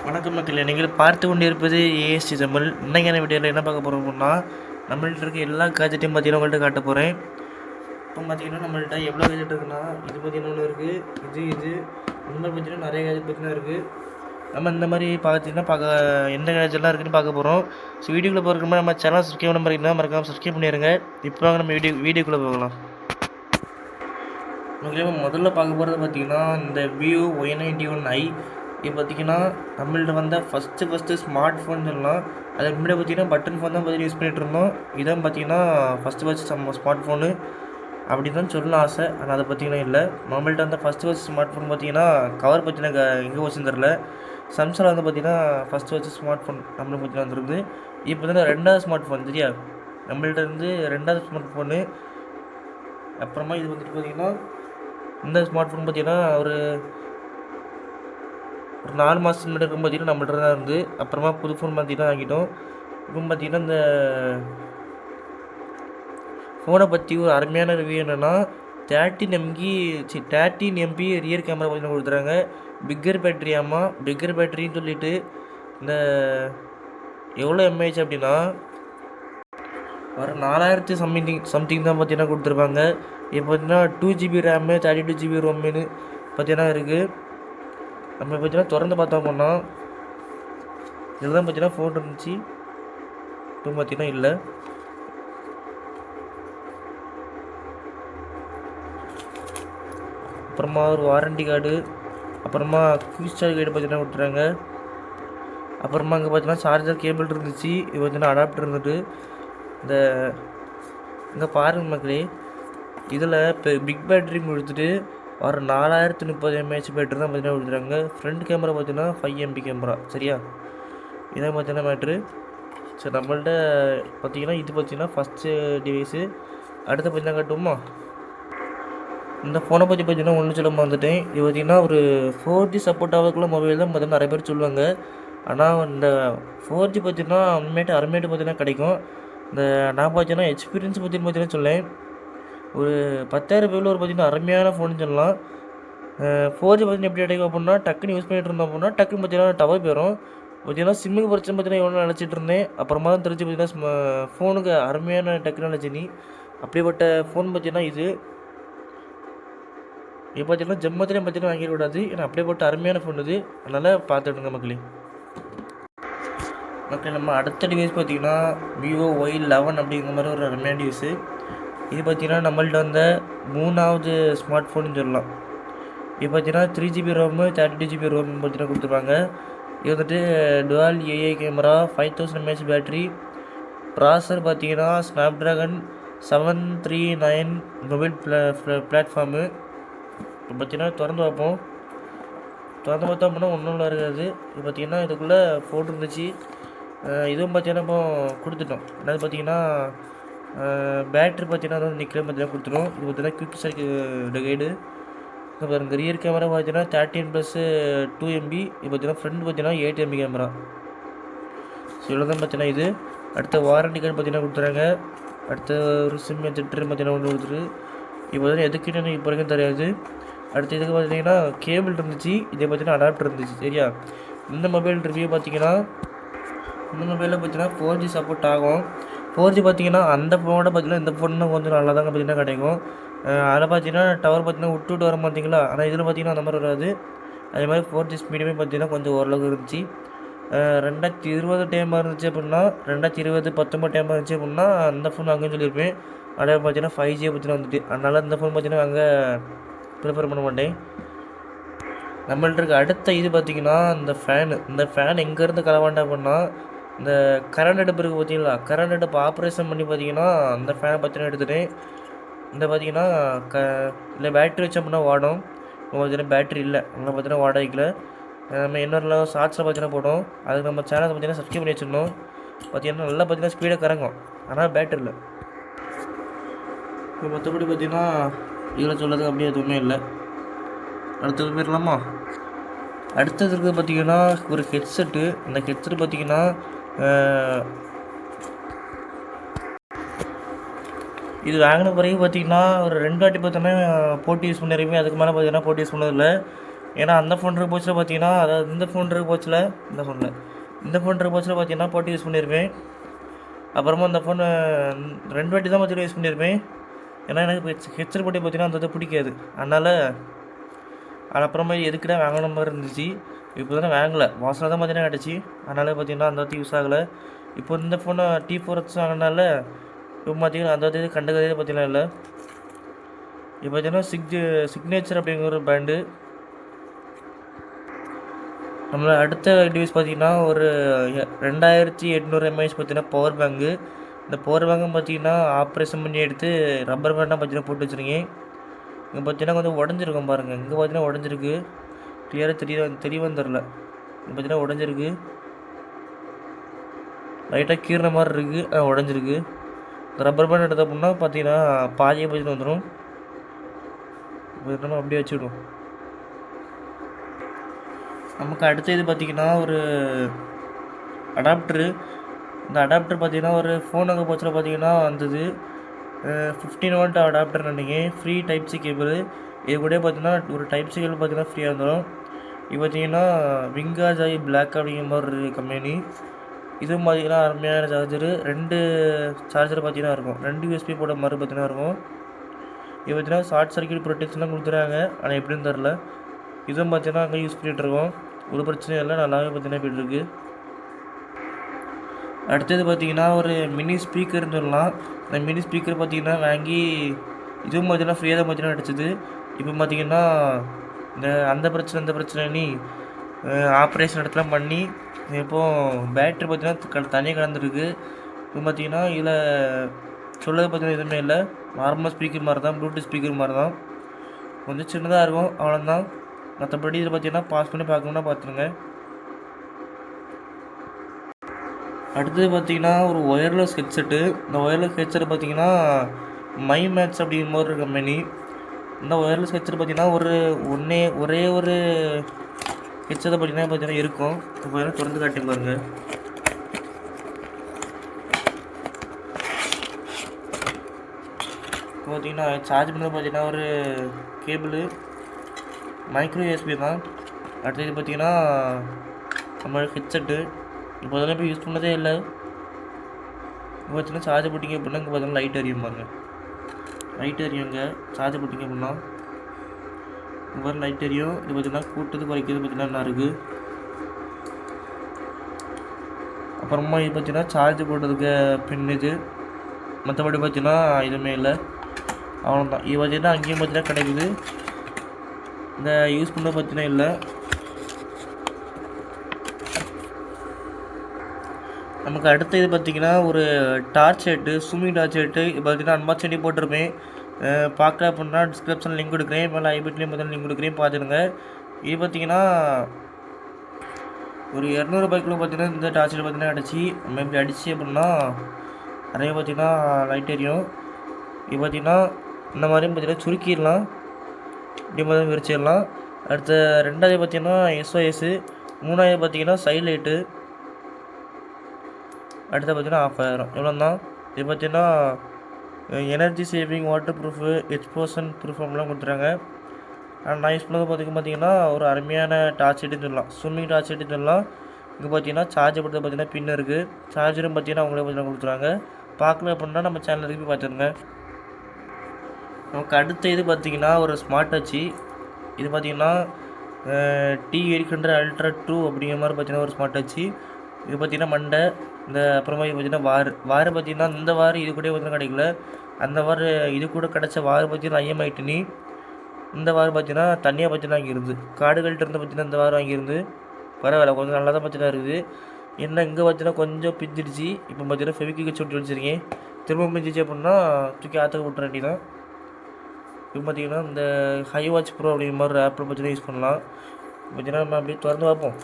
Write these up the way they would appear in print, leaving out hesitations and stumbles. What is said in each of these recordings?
வணக்கம் மக்களே, நீங்கள் பார்த்து கொண்டிருப்பது ஏஎஸ்டி தமிழ். இன்னைக்கான வீடியோவில் என்ன பார்க்க போகிறோம்னா, நம்மள்ட்ட இருக்க எல்லா கேஜெட்டையும் பார்த்தீங்கன்னா உங்கள்கிட்ட காட்ட போகிறேன். இப்போ பார்த்தீங்கன்னா நம்மள்ட்ட எவ்வளோ கேஜெட் இருக்குன்னா, இது பார்த்தீங்கன்னா ஒன்று இருக்குது, இது இந்த மாதிரி பார்த்தீங்கன்னா நிறைய கேஜெட் பார்த்தீங்கன்னா இருக்குது. நம்ம இந்த மாதிரி பார்த்தீங்கன்னா எந்த கேஜெட்லாம் இருக்குதுன்னு பார்க்க போகிறோம். ஸோ வீடியோக்குள்ளே போகிறதுக்கு முன்னாடி நம்ம சேனல் சப்ஸ்கிரைப் பண்ண மாதிரி மறக்காமல் சப்ஸ்கிரைப் பண்ணிடுங்க. இப்போ வாங்க நம்ம வீடியோக்குள்ளே போகலாம். முதல்ல பார்க்க போகிறது பார்த்தீங்கன்னா இந்த விவோ Y91i. இது பார்த்திங்கன்னா நம்மள்ட்ட வந்த ஃபஸ்ட்டு ஸ்மார்ட் ஃபோன் சொல்லலாம். அதுக்கு முன்னாடி பார்த்திங்கன்னா பட்டன் ஃபோன் தான் பார்த்திங்கன்னா யூஸ் பண்ணிகிட்டு இருந்தோம். இதான் பார்த்திங்கன்னா ஃபஸ்ட்டு ஸ்மார்ட் ஃபோனு அப்படி தான் சொல்லலாம் ஆசை. ஆனால் அதை பார்த்திங்கன்னா இல்லை. நம்மள்ட்ட வந்த ஃபஸ்ட்டு ஸ்மார்ட் ஃபோன் பார்த்திங்கன்னா கவர் பார்த்திங்கன்னா எங்கே வச்சுன்னு தெரில. சாம்சங்கில் வந்து பார்த்திங்கன்னா ஃபஸ்ட்டு ஸ்மார்ட் ஃபோன் நம்மளுக்கு பார்த்திங்கன்னா வந்துருந்து. இப்போ பார்த்தீங்கன்னா ரெண்டாவது ஸ்மார்ட் ஃபோன் சரியா, நம்மள்ட்ட இருந்து ரெண்டாவது ஸ்மார்ட் ஃபோனு. அப்புறமா இது வந்துட்டு பார்த்திங்கன்னா இந்த ஸ்மார்ட் ஃபோன் பார்த்திங்கன்னா ஒரு 4 மாதத்துக்கு முன்னாடி இருக்கும் பார்த்திங்கன்னா நம்மள்ட்ட தான் இருந்து. அப்புறமா புது ஃபோன் பார்த்திங்கன்னா வாங்கிட்டோம். இப்போ பார்த்திங்கன்னா இந்த ஃபோனை பற்றி ஒரு அருமையான ரிவ்யூ என்னென்னா, 13 MP ரியர் கேமரா பார்த்திங்கன்னா கொடுத்துறாங்க. பிக்கர் பேட்டரின்னு சொல்லிவிட்டு இந்த எவ்வளோ எம்ஏஹெச் அப்படின்னா வர 4000 சம்திங் தான் பார்த்திங்கன்னா கொடுத்துருப்பாங்க. இப்போ பார்த்திங்கன்னா 2GB ரேமு 32GB ரோம்னு பார்த்திங்கன்னா இருக்குது. நம்ம பார்த்தீங்கன்னா திறந்து பார்த்தோம்னா இதில் தான் பார்த்தீங்கன்னா ஃபோன் இருந்துச்சு. இப்போ பார்த்தீங்கன்னா இல்லை. அப்புறமா ஒரு வாரண்டி கார்டு, அப்புறமா குயிக் சார்ஜ் கைடு பார்த்தீங்கன்னா விட்டுறாங்க. அப்புறமா அங்கே பார்த்தீங்கன்னா சார்ஜர் கேபிள் இருந்துச்சு. இது பார்த்தீங்கன்னா அடாப்டர் இருந்துட்டு இந்த இங்கே பாருங்க மக்களே, இதில் இப்போ பிக் பேட்டரி கொடுத்துட்டு ஒரு 4030 mAh பேட்டரி தான் பார்த்தீங்கன்னா கொடுத்துருக்காங்க. ஃப்ரண்ட் கேமரா பார்த்தீங்கன்னா 5 MP கேமரா சரியா. இதான் பார்த்தீங்கன்னா மேட்ரு. சரி, நம்மள்ட்ட பார்த்தீங்கன்னா இது பார்த்தீங்கன்னா ஃபஸ்ட்டு டிவைஸு. அடுத்து பார்த்தீங்கன்னா காட்டுவோமா, இந்த ஃபோனை பற்றி பார்த்தீங்கன்னா ஒன்று சொல்ல வந்துட்டேன். இது பார்த்தீங்கன்னா ஒரு 4G சப்போர்ட் ஆகக்குள்ள மொபைல் தான் பார்த்தீங்கன்னா நிறைய பேர் சொல்லுவாங்க. ஆனால் இந்த 4G பார்த்தீங்கன்னா அருமையாட்டு பார்த்தீங்கன்னா கிடைக்கும். இந்த நான் பார்த்தீங்கன்னா எக்ஸ்பீரியன்ஸ் பார்த்தீங்கன்னா சொல்லேன். ஒரு 10,000 ரூபாயில் ஒரு பார்த்தீங்கன்னா அருமையான ஃபோன் சொல்லலாம். 4G பார்த்தீங்கன்னா எப்படி கிடைக்கும் அப்படின்னா, டக்குன்னு யூஸ் பண்ணிகிட்டு இருந்தோம் அப்படின்னா டக்குன்னு பார்த்தீங்கன்னா டவர் போயிடும். பார்த்தீங்கன்னா சிம்முக்கு பிரச்சனை பார்த்தீங்கன்னா எவ்வளோ நினச்சிட்டு இருந்தேன். அப்புறமா தான் தெரிஞ்சு பார்த்தீங்கன்னா ஃபோனுக்கு அருமையான டெக்னாலஜி. அப்படிப்பட்ட ஃபோன் பார்த்தீங்கன்னா இது பார்த்தீங்கன்னா ஜம்மத்திலையும் பார்த்தீங்கன்னா வாங்கிடக்கூடாது. ஏன்னா அப்படிப்பட்ட அருமையான ஃபோன் இது. அதனால் பார்த்துடுங்க மக்களே. நம்ம அடுத்த டிவைஸ் பார்த்தீங்கன்னா விவோ Y11 அப்படிங்கிற மாதிரி ஒரு அருமையான டிவைஸு. இது பார்த்தீங்கன்னா நம்மள்ட்ட வந்த 3வது ஸ்மார்ட் ஃபோன்னு சொல்லலாம். இது பார்த்தீங்கன்னா 3GB ரோமு 32GB ரோம் பார்த்தீங்கன்னா கொடுத்துருப்பாங்க. இது வந்துட்டு dual AI camera, 5000 mAh battery, processor பார்த்தீங்கன்னா ஸ்னாப்ட்ராகன் 739 மொபைல் பிளாட்ஃபார்மு. இப்போ பார்த்தீங்கன்னா திறந்து பார்த்தோம் அப்படின்னா ஒன்றும் இருக்காது. இது பார்த்தீங்கன்னா இதுக்குள்ளே ஃபோன் இருந்துச்சு. இதுவும் பார்த்தீங்கன்னா இப்போ கொடுத்துட்டோம். என்னது பார்த்தீங்கன்னா பேட்ரி பார்த்தீங்கன்னா வந்து நிற்கிற பார்த்தீங்கன்னா கொடுத்துரும். இது பார்த்தீங்கன்னா குயிக் சார்ஜ் கைடு. இப்போ பாருங்கள், ரியர் கேமரா பார்த்தீங்கன்னா 13+2 MB. இது பார்த்தீங்கன்னா ஃப்ரண்ட் பார்த்தீங்கன்னா 8 MB கேமரா. ஸோ இவ்வளோ தான் பார்த்தீங்கன்னா இது. அடுத்த வாரண்டி கார்டு பார்த்தீங்கன்னா கொடுத்துறாங்க. அடுத்த ஒரு சிம் எஜெக்டர் பார்த்தீங்கன்னா ஒன்று கொடுத்துரு. இப்போ பார்த்தீங்கன்னா எதுக்குன்னு எனக்கு இப்போ வரைக்கும் தெரியாது. அடுத்து இதுக்கு பார்த்தீங்கன்னா கேபிள் இருந்துச்சு. இதே பார்த்தீங்கன்னா அடாப்டர் இருந்துச்சு சரியா. இந்த மொபைல் ரிவ்யூ பார்த்தீங்கன்னா இந்த மொபைலில் பார்த்தீங்கன்னா 4G சப்போர்ட் ஆகும். 4G பார்த்தீங்கன்னா அந்த ஃபோனோட பார்த்தீங்கன்னா இந்த ஃபோன் கொஞ்சம் நல்லா தாங்க பார்த்தீங்கன்னா கிடைக்கும். அதில் பார்த்தீங்கன்னா டவர் பார்த்தீங்கன்னா விட்டு வர மாட்டிங்களா. ஆனால் இதில் பார்த்தீங்கன்னா அந்த மாதிரி வராது. அதே மாதிரி 4G ஸ்பீடுமே பார்த்தீங்கன்னா கொஞ்சம் ஓரளவுக்கு இருந்துச்சு. 2020 டைமாக இருந்துச்சு அப்படின்னா 2019 டைமாக இருந்துச்சு அப்படின்னா அந்த ஃபோன் வாங்கன்னு சொல்லியிருப்பேன். அதே பார்த்தீங்கன்னா 5G பார்த்தீங்கன்னா வந்துட்டு. அதனால் இந்த ஃபோன் பார்த்தீங்கன்னா அங்கே ப்ரிஃபர் பண்ண மாட்டேன். நம்மள்ட்ட இருக்க அடுத்த இது பார்த்திங்கன்னா இந்த ஃபேன் எங்கேருந்து கலவாண்டா அப்படின்னா, இந்த கரண்ட் அடுப்பு இருக்குது பார்த்தீங்களா, கரண்ட் அடுப்பு ஆப்ரேஷன் பண்ணி பார்த்தீங்கன்னா அந்த ஃபேனை பார்த்தீங்கன்னா எடுத்துகிட்டேன். இந்த பார்த்தீங்கன்னா இல்லை பேட்ரி வச்சு அப்படின்னா வாடும். இப்போ பார்த்தீங்கன்னா பேட்ரி இல்லை, அங்கே பார்த்தீங்கன்னா வாட வைக்கல. நம்ம இன்னொரு ஷார்ட்ஸில் பார்த்தீங்கன்னா போடும். அதுக்கு நம்ம சேனலை பார்த்தீங்கன்னா சப்ஸ்கிரைப் பண்ணி வச்சிடணும். பார்த்தீங்கன்னா நல்லா பார்த்தீங்கன்னா ஸ்பீடாக கறங்கும், ஆனால் பேட்ரி இல்லை. இப்போ மற்றபடி பார்த்தீங்கன்னா இதில் சொல்கிறதுக்கு அப்படியே எதுவுமே இல்லை. அடுத்தது போயிடலாமா. அடுத்தது இருக்குது பார்த்திங்கன்னா ஒரு ஹெட்செட்டு. அந்த ஹெட்செட் பார்த்திங்கன்னா இது வாங்கின பிறகு பார்த்திங்கன்னா ஒரு 2 வாட்டி பார்த்தோன்னா போட்டு யூஸ் பண்ணியிருப்பேன். அதுக்கு மேலே பார்த்தீங்கன்னா போட்டு யூஸ் பண்ணதில்லை. ஏன்னா அந்த ஃபோன் இருக்க போச்சில் பார்த்தீங்கன்னா, அதாவது இந்த ஃபோன் இருக்க போச்சில் இந்த ஃபோன் இருக்க போச்சில் பார்த்தீங்கன்னா போட்டு யூஸ் பண்ணியிருப்பேன். அப்புறமா அந்த ஃபோனை 2 வாட்டி தான் பார்த்தீங்கன்னா யூஸ் பண்ணியிருப்பேன். ஏன்னா எனக்கு ஹெட்செட் போட்டு பார்த்தீங்கன்னா அந்த இது பிடிக்காது. அதனால் அது அப்புறமா எதுக்குடா வாங்கின மாதிரி இருந்துச்சு. இப்போ தானே வாங்கலை, வாசனை தான் பார்த்தீங்கன்னா கிடச்சி. அதனால் பார்த்தீங்கன்னா அந்த வாட்டி யூஸ் ஆகலை. இப்போ இந்த ஃபோனை T4X வாங்கினால இப்போ பார்த்தீங்கன்னா அந்த இது கண்டுக்கிறதே பார்த்தீங்கன்னா இல்லை. இப்போ பார்த்தீங்கன்னா சிக்னேச்சர் அப்படிங்கிற ஒரு பிராண்டு. நம்மளோட அடுத்த டிவைஸ் பார்த்தீங்கன்னா ஒரு 2800 mAh பார்த்தீங்கன்னா பவர் பேங்கு. இந்த பவர் பேங்கும் பார்த்தீங்கன்னா ஆப்ரேஷன் பண்ணி எடுத்து ரப்பர் பேண்டாக பார்த்தீங்கன்னா போட்டு வச்சுருக்கேன். இங்கே பார்த்தீங்கன்னா கொஞ்சம் உடஞ்சிருக்கும் பாருங்கள். இங்கே பார்த்தீங்கன்னா உடஞ்சிருக்கு, கிளியராக தெரியவும் தெரில. இங்கே பார்த்தீங்கன்னா உடஞ்சிருக்கு, லைட்டாக கீறின மாதிரி இருக்குது, உடஞ்சிருக்கு. இந்த ரப்பர் பேண்ட் எடுத்த அப்படின்னா பார்த்தீங்கன்னா பாதியை பார்த்தீங்கன்னா வந்துடும். நம்ம அப்படியே வச்சுவிடும். நமக்கு அடுத்த இது பார்த்திங்கன்னா ஒரு அடாப்டரு. இந்த அடாப்டர் பார்த்திங்கன்னா ஒரு ஃபோனுக்கு போச்சில் பார்த்திங்கன்னா வந்தது 15 வாட் அடாப்டர் நினைக்கிறேன். Free type C cable. இது கூட பார்த்திங்கன்னா ஒரு டைப் சி கேபிள் பார்த்திங்கன்னா ஃப்ரீயாக வந்துடும். இது பார்த்திங்கன்னா விங்காஜாய் பிளாக் அப்படிங்கிற மாதிரி ஒரு கம்பெனி. இதுவும் பார்த்திங்கன்னா அருமையான சார்ஜரு. 2 சார்ஜர் பார்த்திங்கன்னா இருக்கும், 2 USB போட மாதிரி பார்த்திங்கன்னா இருக்கும். இது பார்த்திங்கன்னா ஷார்ட் சர்க்யூட் ப்ரொடெக்ஷன்லாம் கொடுத்துறாங்க, ஆனால் எப்படின்னு தெரில. இதுவும் பார்த்தீங்கன்னா அங்கே யூஸ் பண்ணிகிட்ருக்கோம், ஒரு பிரச்சனையும் இல்லை, நல்லாவே பார்த்தீங்கன்னா போய்ட்டுருக்கு. அடுத்தது பார்த்திங்கன்னா ஒரு மினி ஸ்பீக்கர்னு சொல்லலாம். இந்த மினி ஸ்பீக்கர் பார்த்திங்கன்னா வாங்கி இதுவும் பார்த்தீங்கன்னா ஃப்ரீயாக தான் பார்த்தீங்கன்னா கிடச்சிது. இப்போ பார்த்திங்கன்னா அந்த பிரச்சனை நீ ஆப்ரேஷன் இடத்துலாம் பண்ணி இப்போது பேட்ரி பார்த்திங்கன்னா தனியாக கலந்துருக்கு. இப்போ பார்த்திங்கன்னா இதில் சொல்லது பார்த்திங்கன்னா எதுவுமே இல்லை, நார்மல் ஸ்பீக்கர் மாதிரி தான், ப்ளூடூத் ஸ்பீக்கர் மாதிரி தான், கொஞ்சம் சின்னதாக இருக்கும், அவ்வளோதான். மற்றபடி இதில் பார்த்தீங்கன்னா பாஸ் பண்ணி பார்க்கணுன்னா பார்த்துருங்க. அடுத்தது பார்த்தீங்கன்னா ஒரு ஒயர்லெஸ் ஹெட்செட்டு. இந்த ஒயர்லெஸ் ஹெட்செட் பார்த்தீங்கன்னா மை மேக்ஸ் அப்படிங்கிற மாதிரி ஒரு கம்பெனி. இந்த ஒயர்லெஸ் ஹெட்செட் பார்த்தீங்கன்னா ஒரே ஒரு ஹெட்செட்டை பார்த்தீங்கன்னா இருக்கும். இப்போ திறந்து காட்டி பாருங்க. இப்போ பார்த்தீங்கன்னா சார்ஜ் பண்ணது பார்த்தீங்கன்னா ஒரு கேபிள் மைக்ரோ USB தான். அடுத்தது பார்த்திங்கன்னா நம்ம ஹெட்செட்டு. இப்போ அதெல்லாம் இப்போ யூஸ் பண்ணதே இல்லை. இப்போ பார்த்தீங்கன்னா சார்ஜ் போட்டிங்க அப்படின்னா இங்கே பார்த்தீங்கன்னா லைட் எரியும் பாருங்க, லைட் எரியுங்க. சார்ஜ் போட்டிங்க அப்படின்னா இங்கே பாருங்க லைட் எரியும். இது பார்த்தீங்கன்னா கூட்டுறது குறைக்கிறது பார்த்தீங்கன்னா நல்லா இருக்குது. அப்புறமா இது பார்த்தீங்கன்னா சார்ஜ் போடுறதுக்கு பின் இது, மற்றபடி பார்த்தீங்கன்னா எதுவுமே இல்லை, அவ்வளோதான். இது பார்த்தீங்கன்னா அங்கேயும் பார்த்தீங்கன்னா கிடைக்குது, இந்த யூஸ் பண்ண பார்த்தீங்கன்னா இல்லை. நமக்கு அடுத்த இது பார்த்திங்கன்னா ஒரு torch light, swimming torch light. இது பார்த்திங்கன்னா அன்பாக்சிங் போட்டிருப்பேன், பார்க்கல அப்படின்னா டிஸ்கிரிப்ஷன் லிங்க் கொடுக்குறேன், மேலே ஐபிட்லேயும் பார்த்தீங்கன்னா லிங்க் கொடுக்குறேன், பார்த்துடுங்க. இது பார்த்திங்கன்னா ஒரு 200 ரூபாய்க்குள்ள பார்த்தீங்கன்னா இந்த டார்ச் லைட் பார்த்தீங்கன்னா கிடச்சி. நம்ம இப்படி அடிச்சு அப்படின்னா நிறைய பார்த்திங்கன்னா லைட் எரியும். இது பார்த்திங்கன்னா இந்த மாதிரியும் பார்த்திங்கன்னா சுருக்கிடலாம், இப்படி மாதிரி விரிச்சிடலாம். அடுத்த 2வது பார்த்திங்கன்னா SOS, 3வது பார்த்திங்கன்னா சைட் லைட்டு, அடுத்த பார்த்திங்கன்னா ஆஃப் ஆயிரும். இவ்வளோ தான். இது பார்த்திங்கன்னா energy saving, water proof, explosion proof அப்படிலாம் கொடுத்துறாங்க. நான் யூஸ் பண்ணது பார்த்திங்கன்னா ஒரு அருமையான டார்ச் லைட்டுன்னு சொல்லலாம், ஸ்விம்மிங் டார்ச் லைட்டுன்னு சொல்லலாம். இங்கே பார்த்திங்கன்னா சார்ஜ் போடுறது பார்த்திங்கன்னா பின் இருக்குது, சார்ஜரும் பார்த்திங்கன்னா அவங்களே பார்த்திங்கன்னா கொடுத்துறாங்க. பார்க்கல அப்படின்னா நம்ம சேனலுக்கு போய் பார்த்துருங்க. நமக்கு அடுத்த இது பார்த்திங்கன்னா ஒரு ஸ்மார்ட் வாட்ச். இது பார்த்திங்கன்னா T800 Ultra 2 அப்படிங்கிற மாதிரி பார்த்திங்கன்னா ஒரு ஸ்மார்ட் வாட்ச். இது பார்த்திங்கன்னா மண்டை, இந்த அப்புறமா இது பார்த்திங்கன்னா வார் பார்த்திங்கன்னா இந்த வார் இது கூட பார்த்திங்கன்னா கிடைக்கல, அந்த வார் இது கூட கிடச்ச வார் பார்த்திங்கன்னா ஐஎம்ஐடினி. இந்த வார் பார்த்திங்கன்னா தனியாக பார்த்திங்கன்னா வாங்கியிருந்து, காடுகள்கிட்ட இருந்து பார்த்திங்கன்னா இந்த வாரம் வாங்கியிருந்து. பரவாயில்ல, கொஞ்சம் நல்லா தான் பார்த்திங்கன்னா இருக்குது. என்ன இங்கே பார்த்திங்கன்னா கொஞ்சம் பிஞ்சிடுச்சு. இப்போ பார்த்திங்கன்னா ஃபெவிக்விக் சுட்டு வச்சுருக்கேன், திரும்ப பிஞ்சிச்சு அப்படின்னா தூக்கி ஆற்றுக்கு விட்டுற வேண்டியதான். இப்போ பார்த்திங்கன்னா இந்த ஹை வாட்ச் ப்ரோ அப்படிங்கிற மாதிரி ஆப்பில் பார்த்திங்கன்னா யூஸ் பண்ணலாம். பார்த்திங்கன்னா நம்ம அப்படியே திறந்து பார்ப்போம்.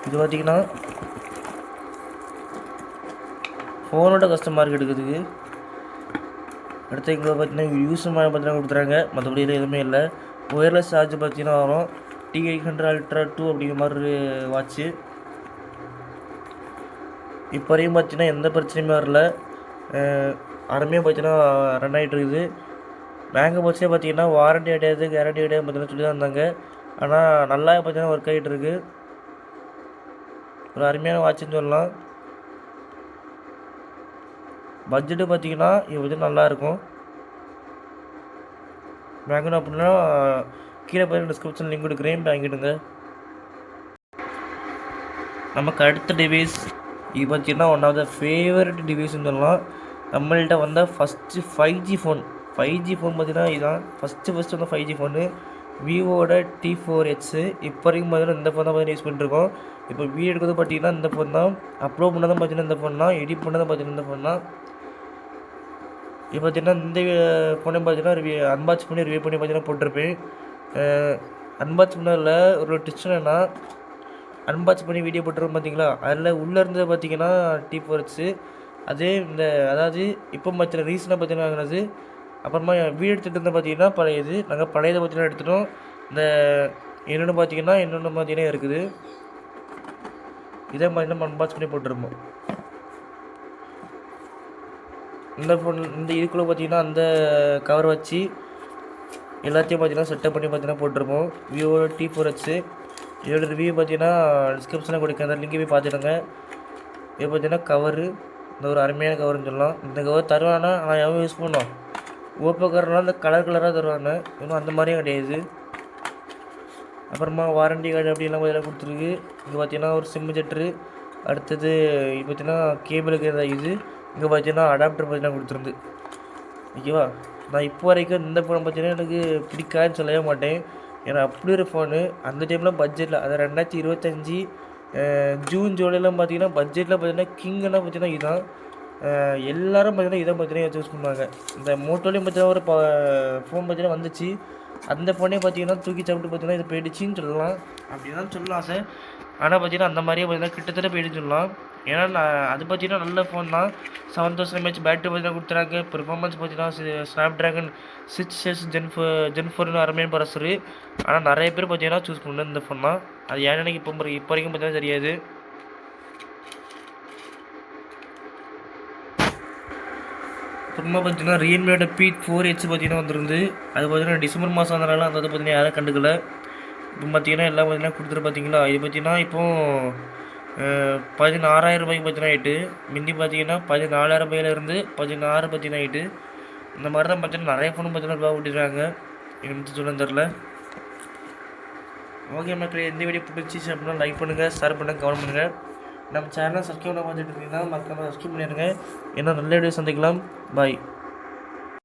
இது பார்த்திங்கன்னா ஃபோனோட கஸ்டமர் மார்க்கெட் இருக்குதுக்கு. அடுத்து இங்கே பார்த்திங்கன்னா யூஸ் பார்த்திங்கன்னா கொடுத்துறாங்க, மற்றபடி எதுவுமே இல்லை. ஒயர்லெஸ் சார்ஜ் பார்த்திங்கன்னா வரும். T800 Ultra 2 அப்படிங்கிற மாதிரி வாட்ச்சு. இப்போ வரையும் பார்த்திங்கன்னா எந்த பிரச்சனையுமே வரல, அருமையாக பார்த்திங்கன்னா ரன் ஆகிட்டு இருக்குது. மேங்கோ பாக்ஸே பார்த்தீங்கன்னா வாரண்டி கிடையாது, கேரண்டி கிடையாது பார்த்தீங்கன்னா சொல்லி தான் இருந்தாங்க. ஆனால் நல்லா பார்த்தீங்கன்னா ஒர்க் ஆகிட்டு இருக்கு. ஒரு அருமையான வாட்சுன்னு சொல்லலாம். பட்ஜெட்டு பார்த்தீங்கன்னா இது வந்து நல்லாயிருக்கும். வாங்கணும் அப்படின்னா கீழே போய் டிஸ்கிரிப்ஷன் லிங்க் கொடுக்குறேன், வாங்கிடுங்க. நமக்கு அடுத்த டிவைஸ் இது பார்த்தீங்கன்னா ஒன் ஆஃப் த ஃபேவரட் டிவைஸ்ன்னு சொல்லலாம். நம்மள்கிட்ட வந்த ஃபஸ்ட்டு 5G ஃபோன் பார்த்தீங்கன்னா இதுதான் ஃபஸ்ட்டு வந்து 5G ஃபோனு. விவோட T4X. இப்போ வரைக்கும் பார்த்தீங்கன்னா இந்த ஃபோன் தான் பார்த்தீங்கன்னா யூஸ் பண்ணிட்டுருக்கோம். இப்போ வீடியோ எடுக்கிறது பார்த்தீங்கன்னா இந்த ஃபோன் தான், அப்லோட் பண்ணதான் பார்த்தீங்கன்னா இந்த ஃபோன் தான், எடிட் பண்ணதான் பார்த்தீங்கன்னா இந்த ஃபோன் தான். இப்போ பார்த்தீங்கன்னா இந்த ஃபோனை பார்த்தீங்கன்னா அன்பாக்ஸ் பண்ணி ரிவ்யூ பண்ணி பார்த்தீங்கன்னா போட்டிருப்பேன். அன்பாக்ஸ் பண்ணதில் ஒரு டிப்ஸ் என்னென்னா, அன்பாக்ஸ் பண்ணி வீடியோ போட்டுருக்கோம் பார்த்தீங்களா, அதில் உள்ளே இருந்தது பார்த்தீங்கன்னா T4X. அதே இந்த அதாவது இப்போ பார்த்தீங்கன்னா ரீசனாக பார்த்தீங்கன்னா வாங்கினது. அப்புறமா வீடு எடுத்துகிட்டு இருந்தால் பார்த்தீங்கன்னா பழையது. நாங்கள் பழையதை பார்த்தீங்கன்னா எடுத்துட்டோம். இந்த இன்னொன்று பார்த்தீங்கன்னா இருக்குது. இதே மாதிரி நம்ம அன்பாக்ஸ் பண்ணி போட்டுருப்போம். இந்த ஃபோன் இந்த இதுக்குள்ளே பார்த்தீங்கன்னா அந்த கவர் வச்சு எல்லாத்தையும் பார்த்தீங்கன்னா செட்டப் பண்ணி பார்த்தீங்கன்னா போட்டிருப்போம். Vivo T4X. இதோட ரிவ்யூ பார்த்தீங்கன்னா டிஸ்கிரிப்ஷனில் கொடுக்க அந்த லிங்க் போய் பார்த்துடுங்க. இது பார்த்தீங்கன்னா கவரு, இந்த ஒரு அருமையான கவர்னு சொல்லலாம். இந்த கவர் தருவானா நான் எவ்வளோ யூஸ் பண்ணுவோம். ஓப்போ கவர்னால் இந்த கலராக தருவாங்க, இன்னும் அந்த மாதிரியும் கிடையாது. அப்புறமா வாரண்டி கார்டு அப்படிலாம் இதெல்லாம் கொடுத்துருக்கு. இங்கே பார்த்தீங்கன்னா ஒரு சிம் ஜெட்ரு. அடுத்தது இது பார்த்தீங்கன்னா கேபிளுக்கு இது. இங்கே பார்த்தீங்கன்னா அடாப்டர் பார்த்தீங்கன்னா கொடுத்துருந்து. ஓகேவா, நான் இப்போ வரைக்கும் இந்த ஃபோனை பார்த்தீங்கன்னா எனக்கு பிடிக்காதுன்னு சொல்லவே மாட்டேன். ஏன்னா அப்படி ஒரு ஃபோனு அந்த டைமில் பட்ஜெட்டில், அது 2025 ஜூன் ஜூலைலாம் பார்த்தீங்கன்னா பட்ஜெட்டில் பார்த்தீங்கன்னா கிங்கெல்லாம் பார்த்தீங்கன்னா இதுதான். எல்லோரும் பார்த்தீங்கன்னா இதை பார்த்தீங்கன்னா சூஸ் பண்ணுவாங்க. இந்த மோட்டோலையும் பார்த்தீங்கன்னா ஒரு ஃபோன் பார்த்தீங்கன்னா வந்துச்சு. அந்த ஃபோனே பார்த்தீங்கன்னா தூக்கி சாப்பிட்டு பார்த்தீங்கன்னா இது போயிடுச்சின்னு சொல்லலாம். அப்படி தான் சொல்லலாம் சார். ஆனால் பார்த்தீங்கன்னா அந்த மாதிரியே பார்த்தீங்கன்னா கிட்டத்தட்ட போயிடுன்னு சொல்லலாம். ஏன்னா நான் அது பார்த்தீங்கன்னா நல்ல ஃபோன் தான். 7000 mAh பேட்டரி பார்த்தீங்கன்னா கொடுத்துறாங்க. பெர்ஃபார்மன்ஸ் பார்த்தீங்கன்னா ஸ்னாப்ட்ராகன் 6S Gen 4 அருமையான ப்ராசரு. ஆனால் நிறைய பேர் பார்த்தீங்கன்னா சூஸ் பண்ணு இந்த ஃபோன் தான். அது ஏன்னு எனக்கு இப்போ வரைக்கும் பார்த்தீங்கன்னா தெரியாது. அப்புறமா பார்த்தீங்கன்னா ரியல்மியோட P4H பார்த்தீங்கன்னா வந்துருந்து. அது பார்த்தீங்கன்னா டிசம்பர் மாதம் வந்தனால அந்த பார்த்தீங்கன்னா யாரும் கண்டுக்கல. இப்போ பார்த்தீங்கன்னா எல்லாம் பார்த்தீங்கன்னா கொடுத்துட்டு பார்த்தீங்களா. இது பார்த்தீங்கன்னா இப்போது 16,000 ரூபாய்க்கு பார்த்தீங்கன்னா ஆகிட்டு. முந்தி பார்த்தீங்கன்னா 14,000 ரூபாயிலேருந்து 16 பார்த்தீங்கன்னா ஆகிட்டு. இந்த மாதிரி தான் பார்த்தீங்கன்னா நிறைய ஃபோனும் பார்த்தீங்கன்னா ரூபா விட்டுருக்காங்க. எனக்கு சொல்ல தெரில. ஓகே மக்களே, எந்த வீடியோ பிடிச்சிச்சு அப்படின்னா லைக் பண்ணுங்கள், ஷேர் பண்ணுங்கள், கமெண்ட் பண்ணுங்கள். நம்ம சேனலை சப்ஸ்கிரைப் பண்ண பார்த்துட்டு இருக்கீங்கன்னா மறக்காம சப்ஸ்கிரைப் பண்ணிடுங்க. ஏன்னா நல்ல வீடியோ சந்திக்கலாம். பாய்.